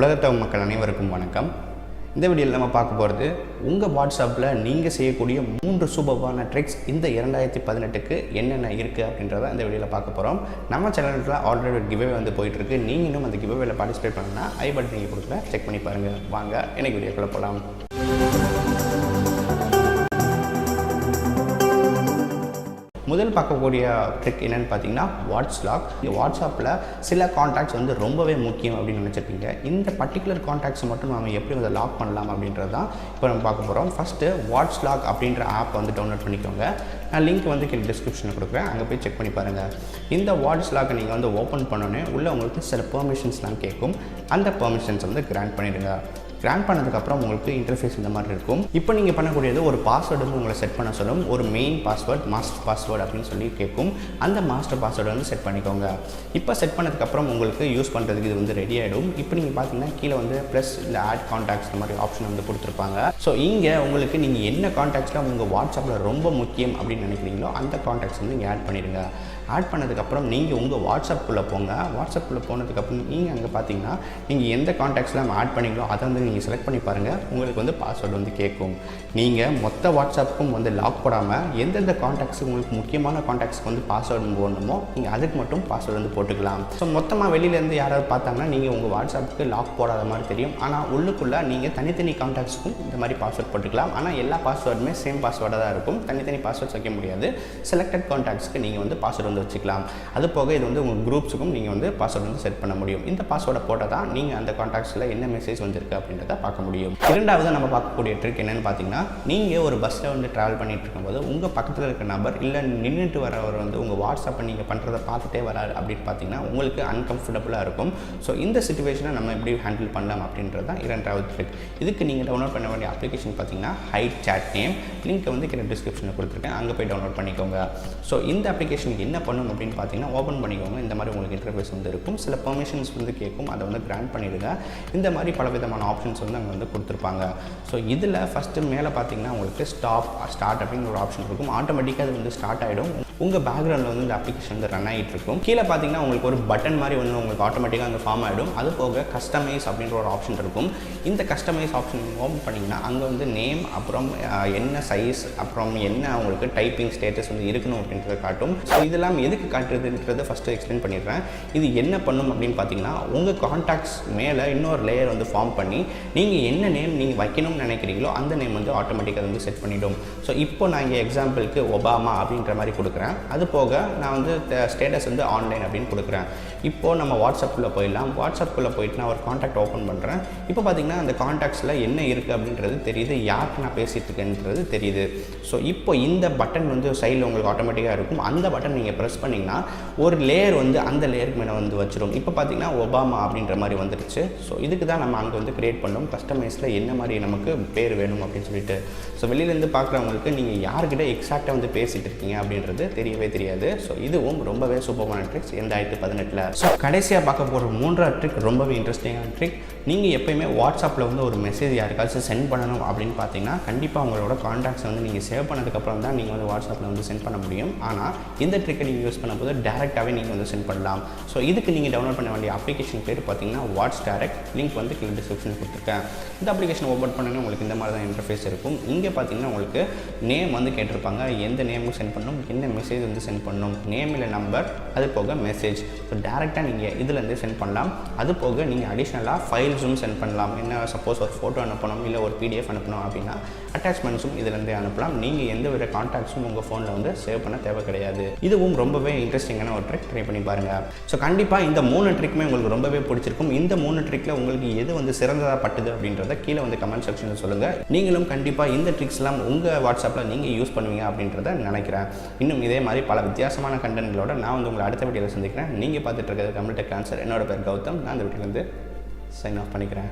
உலகத்தமிழ் மக்கள் அனைவருக்கும் வணக்கம். இந்த வீடியோவில் நம்ம பார்க்க போகிறது உங்கள் வாட்ஸ்அப்பில் நீங்கள் செய்யக்கூடிய 3 சூப்பரான ட்ரிக்ஸ் இந்த 2018க்கு என்னென்ன இருக்குது அப்படின்றத இந்த வீடியோவில் பார்க்க போகிறோம். நம்ம சேனலில் ஆல்ரெடி ஒரு கிவ்அவே வந்து போயிட்டுருக்கு. நீங்கள் இன்னும் அந்த கிவ்அவேல பார்ட்டிசிபேட் பண்ணணும்னா ஐ பட்டன் நீங்கள் கொடுக்கல, செக் பண்ணி பாருங்கள். வாங்க எனக்கு வீடியோக்குள்ளே போகலாம். முதல் பார்க்கக்கூடிய ட்ரிக் என்னென்னு பார்த்தீங்கன்னா வாட்ஸ்லாக். வாட்ஸ்அப்பில் சில காண்டாக்ட்ஸ் வந்து ரொம்பவே முக்கியம் அப்படின்னு நினச்சிருப்பீங்க. இந்த பர்டிகுலர் காண்டாக்ட்ஸ் மட்டும் நம்ம எப்படி வந்து லாக் பண்ணலாம் அப்படின்றது தான் இப்போ நம்ம பார்க்க போகிறோம். ஃபஸ்ட்டு வாட்ஸ்லாக் அப்படின்ற ஆப் வந்து டவுன்லோட் பண்ணிக்கோங்க. நான் லிங்க் வந்து கீழே டிஸ்கிரிப்ஷனில் கொடுக்குறேன், அங்கே போய் செக் பண்ணி பாருங்கள். இந்த வாட்ஸ்லாக்கை நீங்கள் வந்து ஓப்பன் பண்ணோன்னே உள்ளே உங்களுக்கு சில பெர்மிஷன்ஸ்லாம் கேட்கும். அந்த பெர்மிஷன்ஸ் வந்து கிராண்ட் பண்ணிவிடுங்க. கிராண்ட் பண்ணதுக்கப்புறம் உங்களுக்கு இன்டர்ஃபேஸ் இந்த மாதிரி இருக்கும். இப்போ நீங்கள் பண்ணக்கூடியது ஒரு பாஸ்வேர்டு வந்து உங்களை செட் பண்ண சொல்லும். ஒரு மெயின் பாஸ்வேர்ட், மாஸ்டர் பாஸ்வேர்டு அப்படின்னு சொல்லி கேட்கும். அந்த மாஸ்டர் பாஸ்வேர்டு வந்து செட் பண்ணிக்கோங்க. இப்போ செட் பண்ணதுக்கப்புறம் உங்களுக்கு யூஸ் பண்ணுறதுக்கு இது வந்து ரெடி ஆகிடும். இப்போ நீங்கள் பார்த்தீங்கன்னா கீழே வந்து ப்ளஸ் இல்லை ஆட் காண்டாக்ட்ஸ் இந்த மாதிரி ஆப்ஷன் வந்து கொடுத்துருப்பாங்க. ஸோ இங்கே உங்களுக்கு நீங்கள் என்ன காண்டாக்ட்ஸில் உங்கள் வாட்ஸ்அப்பில் ரொம்ப முக்கியம் அப்படின்னு நினைக்கிறீங்களோ அந்த காண்டாக்ட்ஸ் வந்து நீங்கள் ஆட் பண்ணிடுங்க. ஆட் பண்ணதுக்கப்புறம் நீங்கள் உங்கள் வாட்ஸ்அப்புக்குள்ளே போங்க. வாட்ஸ்அப்புக்குள்ளே போனதுக்கப்புறம் நீங்கள் அங்கே பார்த்தீங்கன்னா நீங்கள் எந்த காண்டாக்ட்ஸ்லாம் ஆட் பண்ணிங்களோ அதை வந்து நீங்கள் செலக்ட் பண்ணி பாருங்கள். உங்களுக்கு வந்து பாஸ்வேர்டு வந்து கேட்கும். நீங்கள் மொத்த வாட்ஸ்அப்புக்கும் வந்து லாக் போடாமல் எந்தெந்த காண்டாக்ட்ஸுக்கு உங்களுக்கு முக்கியமான காண்டாக்ட்ஸ்க்கு வந்து பாஸ்வேர்டு போடணுமோ நீங்கள் அதுக்கு மட்டும் பாஸ்வேர்டு வந்து போட்டுக்கலாம். ஸோ மொத்தமாக வெளியிலேருந்து யாராவது பார்த்தாங்கன்னா நீங்கள் உங்கள் வாட்ஸ்அப்புக்கு லாக் போடாத மாதிரி தெரியும். ஆனால் உள்ளுக்குள்ளே நீங்கள் தனித்தனி காண்டாக்ட்ஸ்க்கும் இந்த மாதிரி பாஸ்வேர்ட் போட்டுக்கலாம். ஆனால் எல்லா பாஸ்வேர்டுமே சேம் பாஸ்வேர்டாக தான் இருக்கும். தனித்தனி பாஸ்வேர்ட்ஸ் வைக்க முடியாது. செலக்டட் காண்டாக்ட்ஸ்க்கு நீங்கள் வந்து பாஸ்வேர்டு வந்து வச்சுக்கலாம். அது போக இது வந்து உங்கள் குரூப்ஸுக்கும் நீங்கள் வந்து பாஸ்வேர்டு வந்து செட் பண்ண முடியும். இந்த பாஸ்வேர்டை போட்டால் தான் நீங்கள் அந்த காண்டாக்ட்ஸில் என்ன மெசேஜ் வந்துருக்கு அப்படின்றத பார்க்க முடியும். இரண்டாவது நம்ம பார்க்கக்கூடிய ட்ரிக் என்னென்னு பார்த்தீங்கன்னா, நீங்கள் ஒரு பஸ்ஸில் வந்து ட்ராவல் பண்ணிட்டு இருக்கும்போது உங்கள் பக்கத்தில் இருக்க நபர் இல்லை நின்றுட்டு வரவர் வந்து உங்கள் வாட்ஸ்அப்பை நீங்கள் பண்ணுறதை பார்த்துட்டே வராரு அப்படின்னு பார்த்தீங்கன்னா உங்களுக்கு அன்கம்ஃபர்டபுளாக இருக்கும். ஸோ இந்த சிச்சுவேஷனை நம்ம எப்படி ஹேண்டில் பண்ணலாம் அப்படின்றது தான் இரண்டாவது ட்ரிக். இதுக்கு நீங்கள் டவுன்லோட் பண்ண வேண்டிய அப்ளிகேஷன் பார்த்தீங்கன்னா ஹைட் சாட் நேம். லிங்க்கை வந்து கீழே டிஸ்கிரிப்ஷனில் கொடுத்துருக்கேன், அங்கே போய் டவுன்லோட் பண்ணிக்கோங்க. ஸோ இந்த அப்ளிகேஷனுக்கு என்ன பண்ணணும் அப்படின்னு பார்த்தீங்கன்னா, ஓப்பன் பண்ணிக்கோங்க. இந்த மாதிரி உங்களுக்கு இன்டர்ஃபேஸ் வந்து இருக்கும். சில பெர்மிஷன்ஸ் வந்து கேட்கும், அதை வந்து கிராண்ட் பண்ணிடுங்க. இந்த மாதிரி பலவிதமான ஆப்ஷன்ஸ் வந்து அங்கே வந்து கொடுத்துருப்பாங்க. ஸோ இதில் ஃபஸ்ட்டு மேலே பார்த்தீங்கன்னா உங்களுக்கு ஸ்டார்ட் அப்படின்னு ஒரு ஆப்ஷன் இருக்கும். ஆட்டோமேட்டிக்காக அது வந்து ஸ்டார்ட் ஆகிடும். உங்கள் பேக்ரவுண்டில் வந்து இந்த அப்ளிகேஷன் வந்து ரன் ஆகிட்டு இருக்கும். கீழே பார்த்தீங்கன்னா உங்களுக்கு ஒரு பட்டன் மாதிரி வந்து உங்களுக்கு ஆட்டோமேட்டிக்காக வந்து ஃபார்ம் ஆகிடும். அது போக கஸ்டமைஸ் அப்படின்ற ஒரு ஆப்ஷன் இருக்கும். இந்த கஸ்டமைஸ் ஆப்ஷன் ஓப்பன் பண்ணிங்கன்னா அங்கே வந்து நேம், அப்புறம் என்ன சைஸ், அப்புறம் என்ன உங்களுக்கு டைப்பிங் ஸ்டேட்டஸ் வந்து இருக்கணும் அப்படின்றத காட்டும். ஸோ இதெல்லாம் எதுக்கு காட்டுறதுன்றதை ஃபஸ்ட்டு எக்ஸ்பிளைன் பண்ணிடுறேன். இது என்ன பண்ணும் அப்படின்னு பார்த்தீங்கன்னா, உங்கள் காண்டாக்ட்ஸ் மேலே இன்னொரு லேயர் வந்து ஃபார்ம் பண்ணி நீங்கள் என்ன நேம் நீங்கள் வைக்கணும்னு நினைக்கிறீங்களோ அந்த நேம் வந்து ஆட்டோமேட்டிக்காக வந்து செட் பண்ணிவிடும். ஸோ இப்போ நான் இங்கே எக்ஸாம்பிளுக்கு ஒபாமா அப்படின்ற மாதிரி கொடுக்குறேன். அது போக நான் வந்து ஸ்டேட்டஸ் வந்து ஆன்லைன் அப்படின்னு கொடுக்குறேன். இப்போது நம்ம வாட்ஸ்அப்புக்குள்ளே போயிடலாம். வாட்ஸ்அப்புக்குள்ளே போயிட்டு நான் ஒரு காண்டாக்ட் ஓப்பன் பண்ணுறேன். இப்போ பார்த்தீங்கன்னா அந்த காண்டாக்ட்ஸில் என்ன இருக்குது அப்படின்றது தெரியுது, யாருக்கு நான் பேசிகிட்டு இருக்கேன்றது தெரியுது. ஸோ இப்போ இந்த பட்டன் வந்து சைடில் உங்களுக்கு ஆட்டோமேட்டிக்காக இருக்கும். அந்த பட்டன் நீங்கள் ப்ரெஸ் பண்ணிங்கன்னா ஒரு லேயர் வந்து அந்த லேயருக்கு மேலே வந்து வச்சிடும். இப்போ பார்த்தீங்கன்னா ஒபாமா அப்படின்ற மாதிரி வந்துடுச்சு. ஸோ இதுக்கு தான் நம்ம அங்கே வந்து க்ரியேட் பண்ணோம். கஸ்டமைஸில் என்ன மாதிரி நமக்கு பேர் வேணும் அப்படின்னு சொல்லிட்டு. ஸோ வெளியிலேருந்து பார்க்குறவங்களுக்கு நீங்கள் யார்கிட்ட எக்ஸாக்டாக வந்து பேசிகிட்டு இருக்கீங்க அப்படின்றது தெரியவே தெரியாது. ஸோ இதுவும் ரொம்பவே சூப்பரான ட்ரிக்ஸ் 2018. ஸோ கடைசியாக பார்க்க போகிற 3வது ட்ரிக் ரொம்பவே இன்ட்ரெஸ்டிங்கான ட்ரிக். நீங்கள் எப்போயுமே வாட்ஸ்அப்பில் வந்து ஒரு மெசேஜ் யாருக்காச்சும் சென்ட் பண்ணணும் அப்படின்னு பார்த்தீங்கன்னா கண்டிப்பாக உங்களோட காண்டாக்ட்ஸ் வந்து நீங்கள் சேவ் பண்ணதுக்கப்புறம் தான் நீங்கள் வந்து வாட்ஸ்அப்பில் வந்து சென்ட் பண்ண முடியும். ஆனால் இந்த ட்ரிக்கை நீங்கள் யூஸ் பண்ணும்போது டேரெக்டாகவே நீங்கள் வந்து சென்ட் பண்ணலாம். ஸோ இதுக்கு நீங்கள் டவுன்லோட் பண்ண வேண்டிய அப்ளிகேஷன் பேர் பார்த்தீங்கன்னா வாட்ஸ் டைரக்ட். லிங்க் வந்து கீழே டிஸ்கிரிப்ஷன் கொடுத்துருக்கேன். இந்த அப்ளிகேஷன் ஓப்பன் பண்ணணும் உங்களுக்கு இந்த மாதிரி தான் இன்டர்ஃபேஸ் இருக்கும். இங்கே பார்த்தீங்கன்னா உங்களுக்கு நேம் வந்து கேட்டிருப்பாங்க. எந்த நேமும் சென்ட் பண்ணணும், என்ன மெசேஜ் வந்து சென்ட் பண்ணணும், நேம் இல்லை நம்பர், அது போக மெசேஜ். ஸோ டேரெக்டாக நீங்கள் இதிலேருந்து சென்ட் பண்ணலாம். அது போக நீங்கள் அடிஷ்னலாக ஃபைல்ஸும் சென்ட் பண்ணலாம். என்ன சப்போஸ் ஒரு ஃபோட்டோ அனுப்பணும் இல்லை ஒரு PDF அனுப்பணும் அப்படின்னா அட்டாச்மெண்ட்ஸும் இதிலேருந்தே அனுப்பலாம். நீங்கள் எந்த வித காண்டாக்ட்ஸும் உங்கள் ஃபோனில் வந்து சேவ் பண்ண தேவை கிடையாது. இதுவும் ரொம்பவே இன்ட்ரெஸ்டிங்கான ஒரு ட்ரிக். ட்ரை பண்ணி பாருங்கள். ஸோ கண்டிப்பாக இந்த 3 ட்ரிக்குமே உங்களுக்கு ரொம்பவே பிடிச்சிருக்கும். இந்த 3 ட்ரிக்கில் உங்களுக்கு எது வந்து சிறந்ததாக பட்டுது அப்படின்றத கீழே வந்து கமெண்ட் செக்ஷனில் சொல்லுங்கள். நீங்களும் கண்டிப்பாக இந்த ட்ரிக்ஸ்லாம் உங்கள் வாட்ஸ்அப்பில் நீங்கள் யூஸ் பண்ணுவீங்க அப்படின்றத நினைக்கிறேன். இன்னும் இதே மாதிரி பல வித்தியாசமான கண்டென்ட்களோட நான் வந்து உங்களை அடுத்த வீடியோவில் சந்திக்கிறேன். நீங்கள் பார்த்துட்டு இருக்கிறது TechLancer. என்னோட பேர் கௌதம். நான் இந்த வீட்டில் வந்து சைன் ஆஃப் பண்ணிக்கிறேன்.